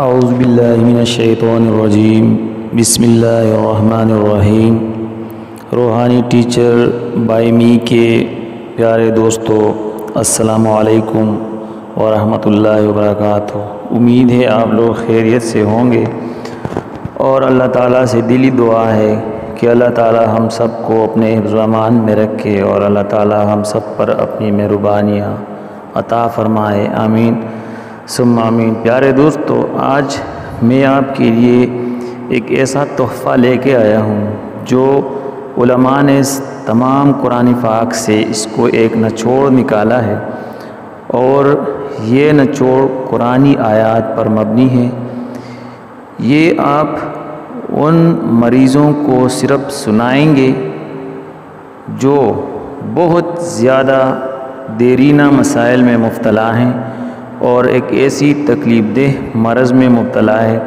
اعوذ باللہ من الشیطان الرجیم بسم اللہ الرحمن الرحیم۔ روحانی ٹیچر بائی می کے پیارے دوستو، السلام علیکم ورحمۃ اللہ وبرکاتہ۔ امید ہے آپ لوگ خیریت سے ہوں گے، اور اللہ تعالیٰ سے دلی دعا ہے کہ اللہ تعالیٰ ہم سب کو اپنے حفظ و امان میں رکھے، اور اللہ تعالیٰ ہم سب پر اپنی مہربانیاں عطا فرمائے، آمین ثم آمین۔ پیارے دوستو، آج میں آپ کے لیے ایک ایسا تحفہ لے کے آیا ہوں جو علماء نے تمام قرآن پاک سے اس کو ایک نچوڑ نکالا ہے، اور یہ نچوڑ قرآنی آیات پر مبنی ہے۔ یہ آپ ان مریضوں کو صرف سنائیں گے جو بہت زیادہ دیرینہ مسائل میں مبتلا ہیں، اور ایک ایسی تکلیف دہ مرض میں مبتلا ہے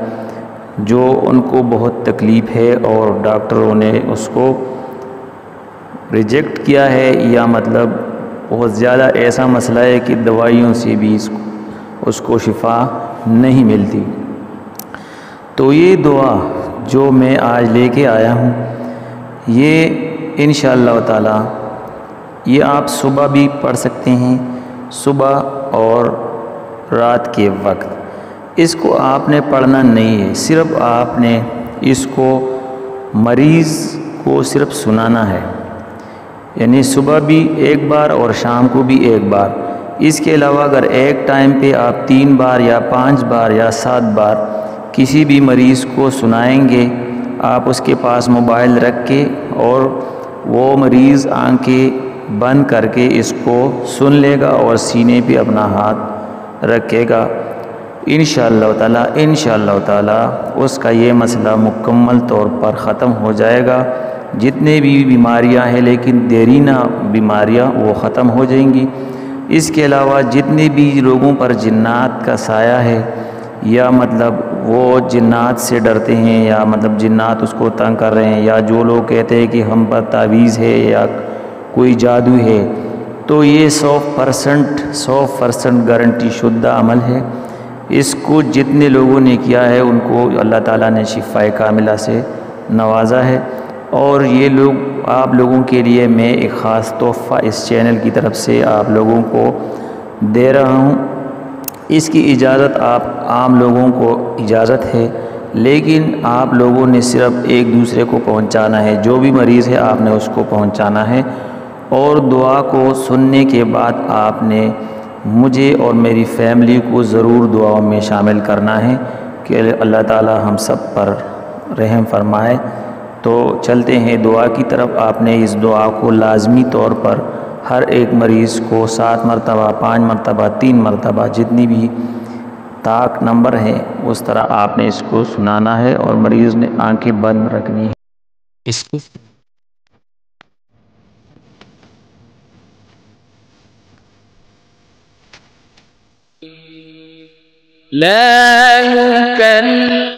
جو ان کو بہت تکلیف ہے، اور ڈاکٹروں نے اس کو ریجیکٹ کیا ہے، یا مطلب بہت زیادہ ایسا مسئلہ ہے کہ دوائیوں سے بھی اس کو شفا نہیں ملتی۔ تو یہ دعا جو میں آج لے کے آیا ہوں، یہ انشاءاللہ تعالی یہ آپ صبح بھی پڑھ سکتے ہیں، صبح اور رات کے وقت۔ اس کو آپ نے پڑھنا نہیں ہے، صرف آپ نے اس کو مریض کو صرف سنانا ہے، یعنی صبح بھی ایک بار اور شام کو بھی ایک بار۔ اس کے علاوہ اگر ایک ٹائم پہ آپ 3 بار یا 5 بار یا 7 بار کسی بھی مریض کو سنائیں گے، آپ اس کے پاس موبائل رکھ کے، اور وہ مریض آنکھیں بند کر کے اس کو سن لے گا اور سینے پہ اپنا ہاتھ رکھے گا، انشاءاللہ تعالی اس کا یہ مسئلہ مکمل طور پر ختم ہو جائے گا۔ جتنے بھی بیماریاں ہیں لیکن دیرینہ بیماریاں وہ ختم ہو جائیں گی۔ اس کے علاوہ جتنے بھی لوگوں پر جنات کا سایہ ہے، یا مطلب وہ جنات سے ڈرتے ہیں، یا مطلب جنات اس کو تنگ کر رہے ہیں، یا جو لوگ کہتے ہیں کہ ہم پر تعویذ ہے یا کوئی جادو ہے، تو یہ 100% گارنٹی شدہ عمل ہے۔ اس کو جتنے لوگوں نے کیا ہے ان کو اللہ تعالیٰ نے شفائے کاملہ سے نوازا ہے، اور یہ لوگ آپ لوگوں کے لیے میں ایک خاص تحفہ اس چینل کی طرف سے آپ لوگوں کو دے رہا ہوں۔ اس کی اجازت آپ عام لوگوں کو اجازت ہے، لیکن آپ لوگوں نے صرف ایک دوسرے کو پہنچانا ہے، جو بھی مریض ہے آپ نے اس کو پہنچانا ہے، اور دعا کو سننے کے بعد آپ نے مجھے اور میری فیملی کو ضرور دعاؤں میں شامل کرنا ہے کہ اللہ تعالی ہم سب پر رحم فرمائے۔ تو چلتے ہیں دعا کی طرف۔ آپ نے اس دعا کو لازمی طور پر ہر ایک مریض کو 7 مرتبہ 5 مرتبہ 3 مرتبہ جتنی بھی طاق نمبر ہے اس طرح آپ نے اس کو سنانا ہے، اور مریض نے آنکھیں بند رکھنی ہے اس کو۔ لا يكلف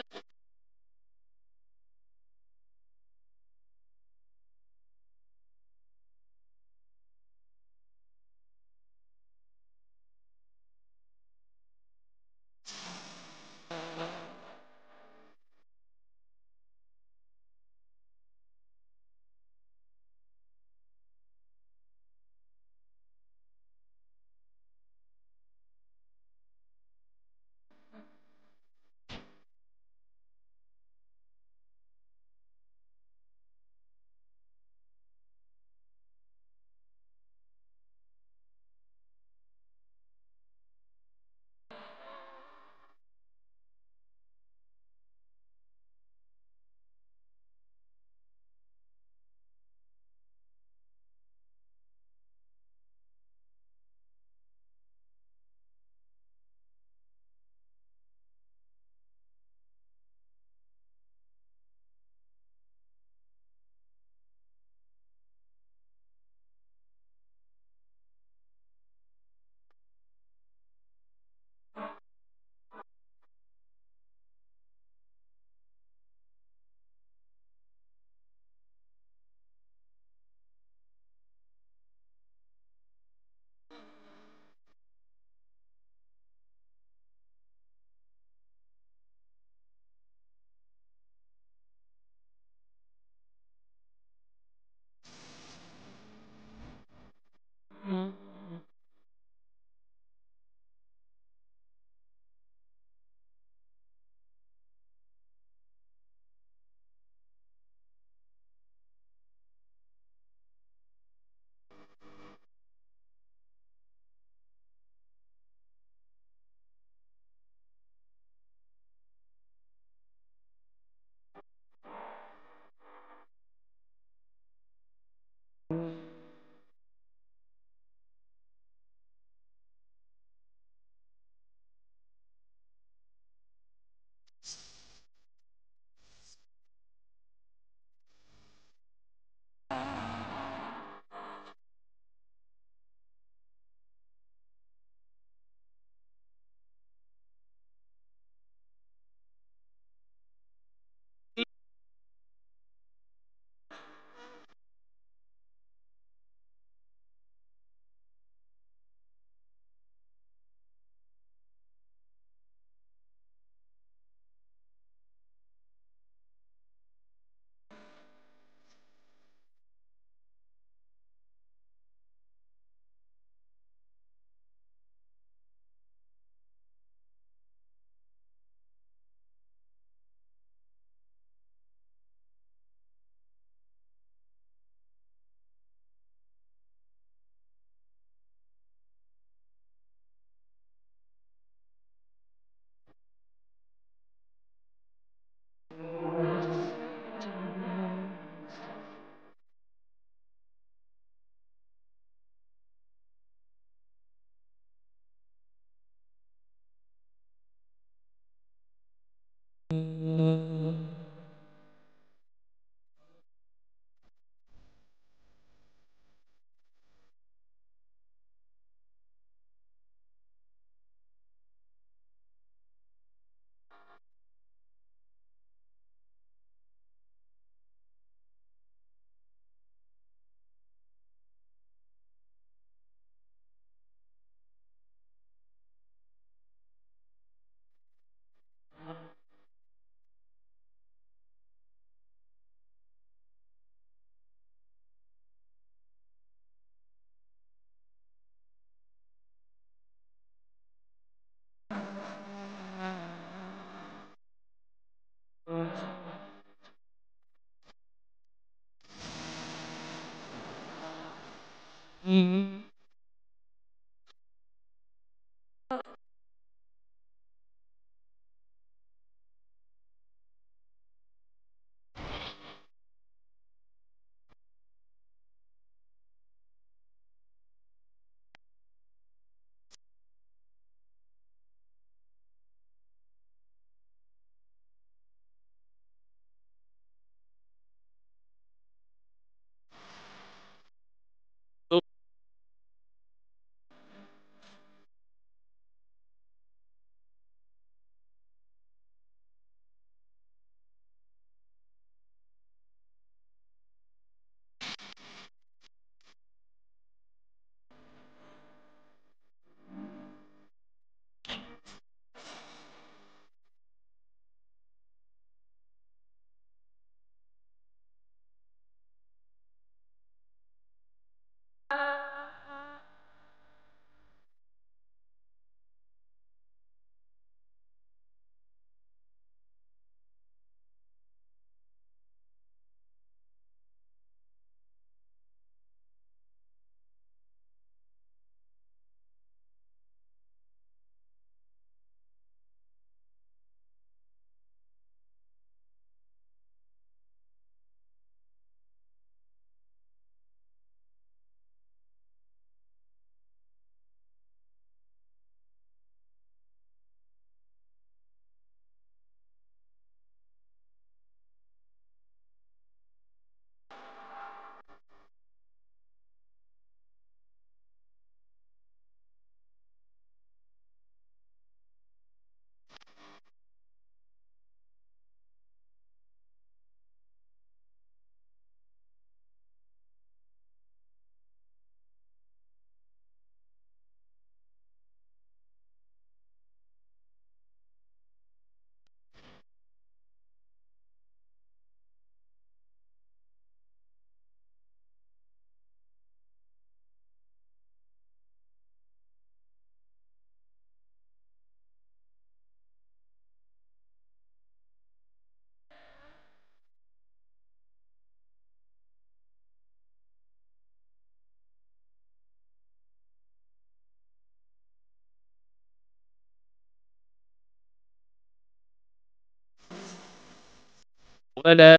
ولا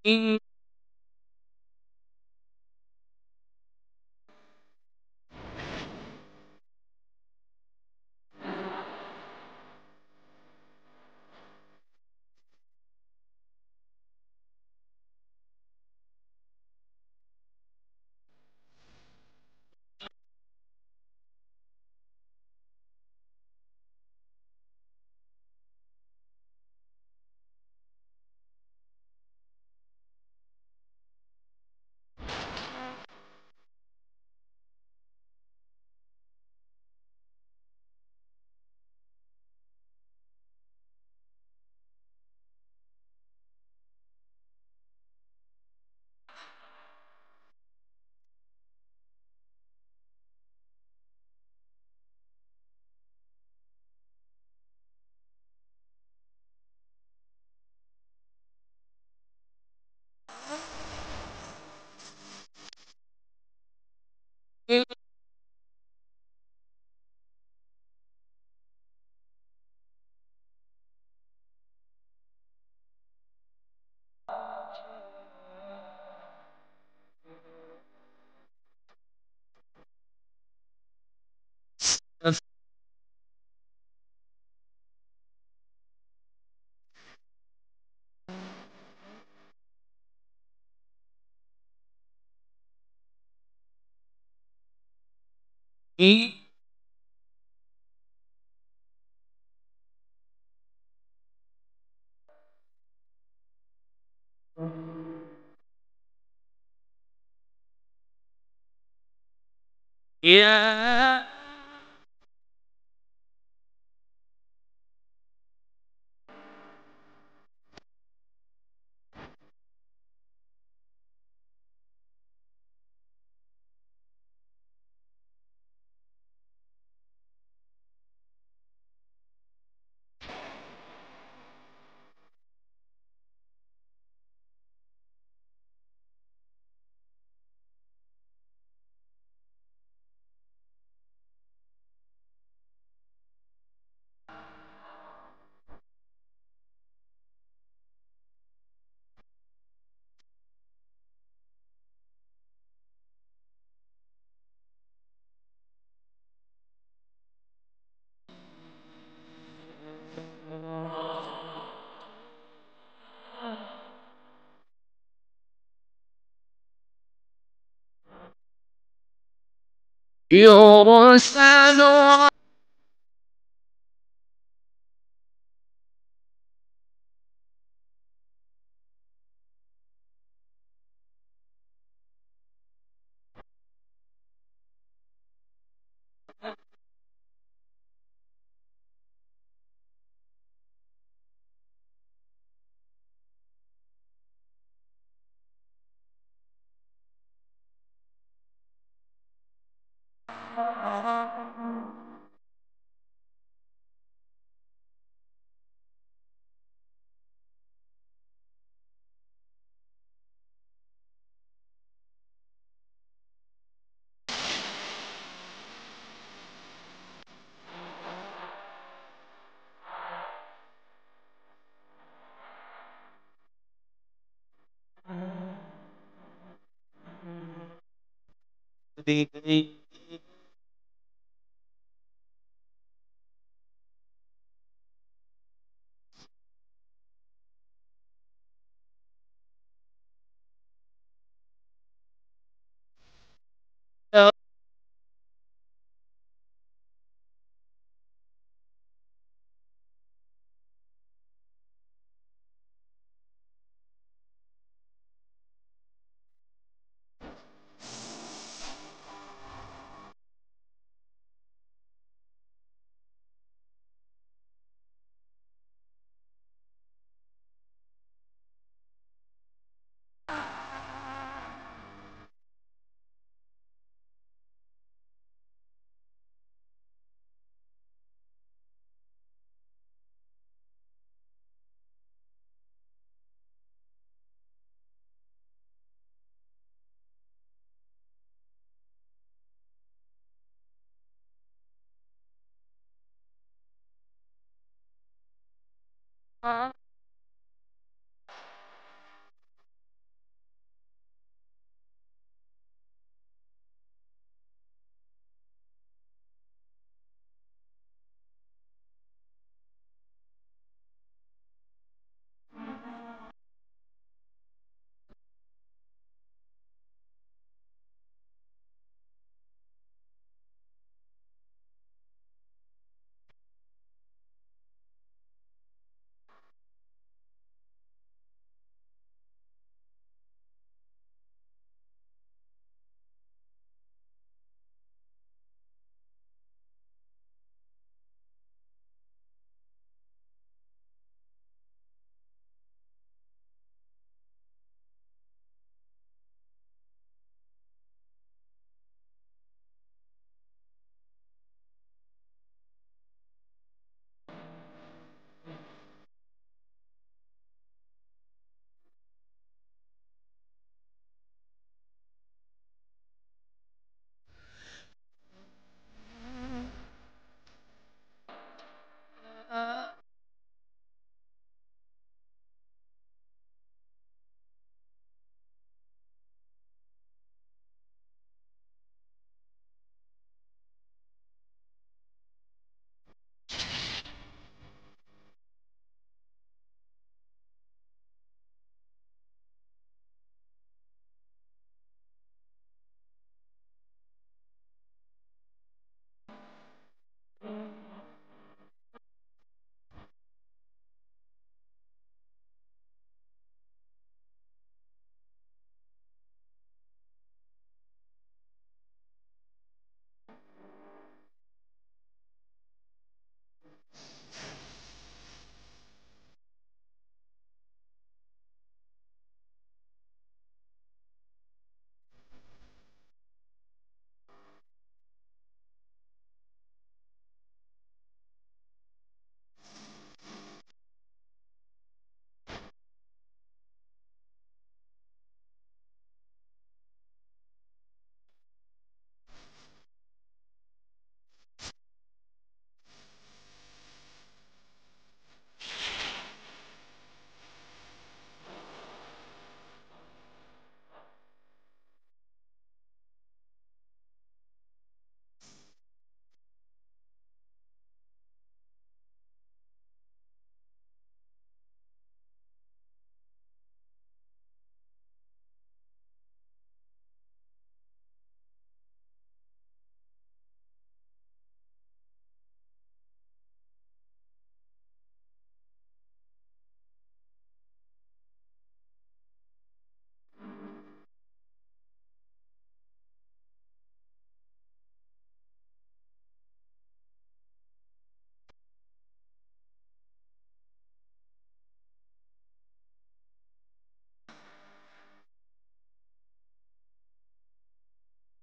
إن يا يرسل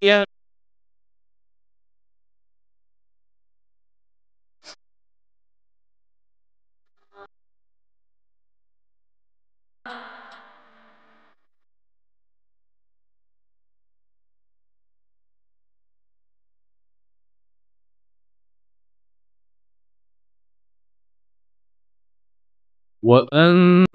يا وأن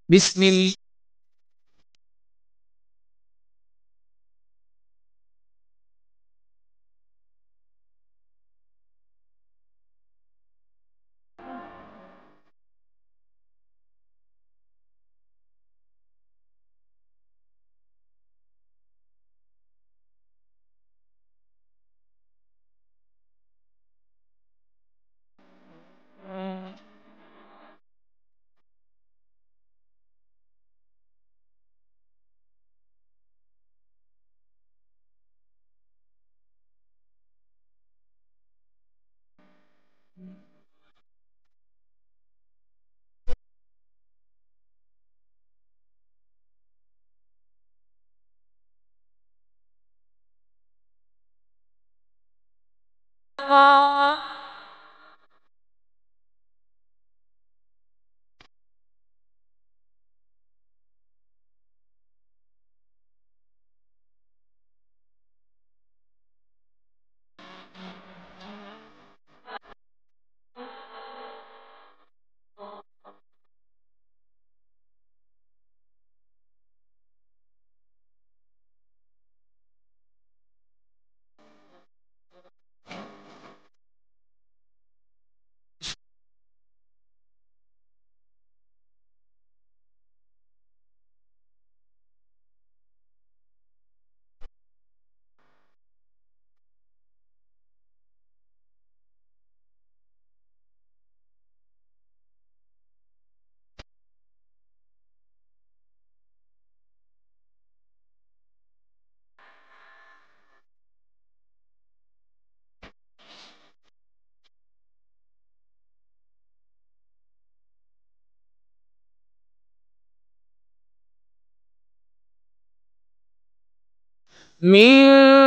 بسم الله من